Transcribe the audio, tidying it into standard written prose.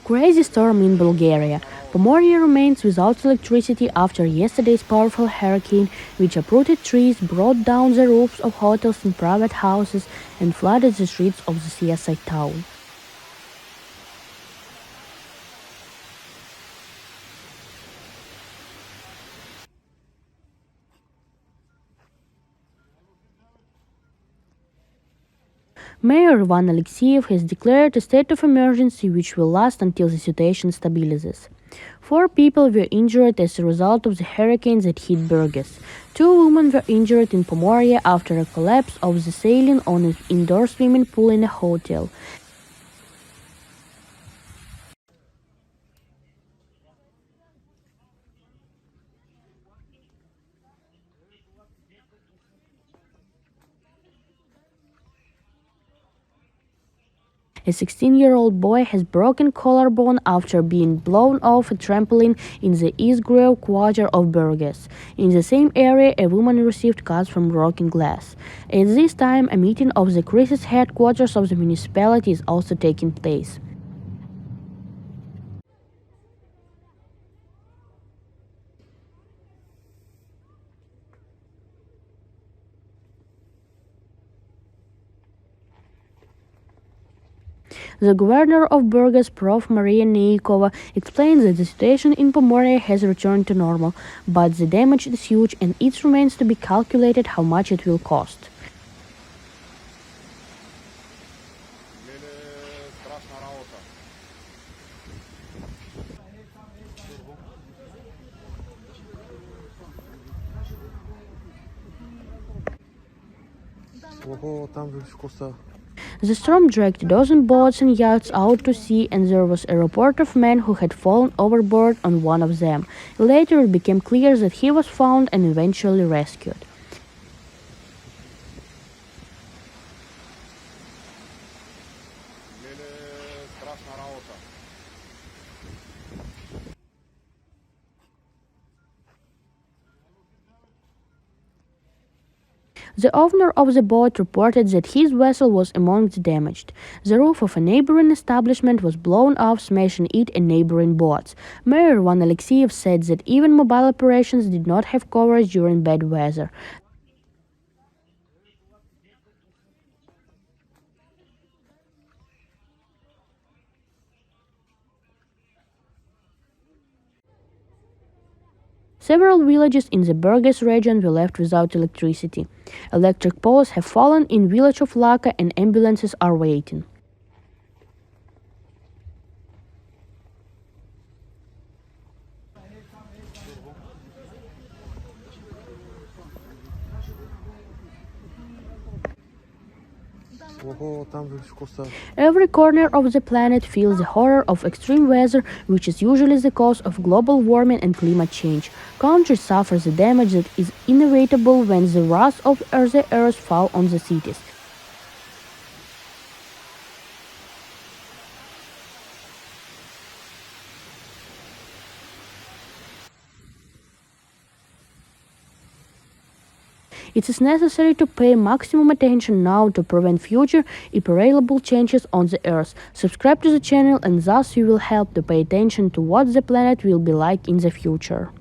Crazy storm in Bulgaria. Pomorie remains without electricity after yesterday's powerful hurricane, which uprooted trees, brought down the roofs of hotels and private houses, and flooded the streets of the seaside town. Mayor Ivan Aleksiev has declared a state of emergency which will last until the situation stabilizes. 4 people were injured as a result of the hurricane that hit Burgas. 2 women were injured in Pomorie after a collapse of the ceiling on an indoor swimming pool in a hotel. A 16-year-old boy has broken collarbone after being blown off a trampoline in the Izgrev quarter of Burgas. In the same area, a woman received cuts from broken glass. At this time, a meeting of the crisis headquarters of the municipality is also taking place. The Governor of Burgas, Prof. Neikova, explains that the situation in Pomorie has returned to normal, but the damage is huge and it remains to be calculated how much it will cost. The storm dragged a dozen boats and yachts out to sea, and there was a report of men who had fallen overboard on one of them. Later it became clear that he was found and eventually rescued. The owner of the boat reported that his vessel was among the damaged. The roof of a neighboring establishment was blown off, smashing it and neighboring boats. Mayor Ivan Aleksiev said that even mobile operations did not have coverage during bad weather. Several villages in the Burgas region were left without electricity. Electric poles have fallen in village of Laka and ambulances are waiting. Every corner of the planet feels the horror of extreme weather, which is usually the cause of global warming and climate change. Countries suffer the damage that is inevitable when the wrath of the earth falls on the cities. It is necessary to pay maximum attention now to prevent future irreparable changes on the Earth. Subscribe to the channel and thus you will help to pay attention to what the planet will be like in the future.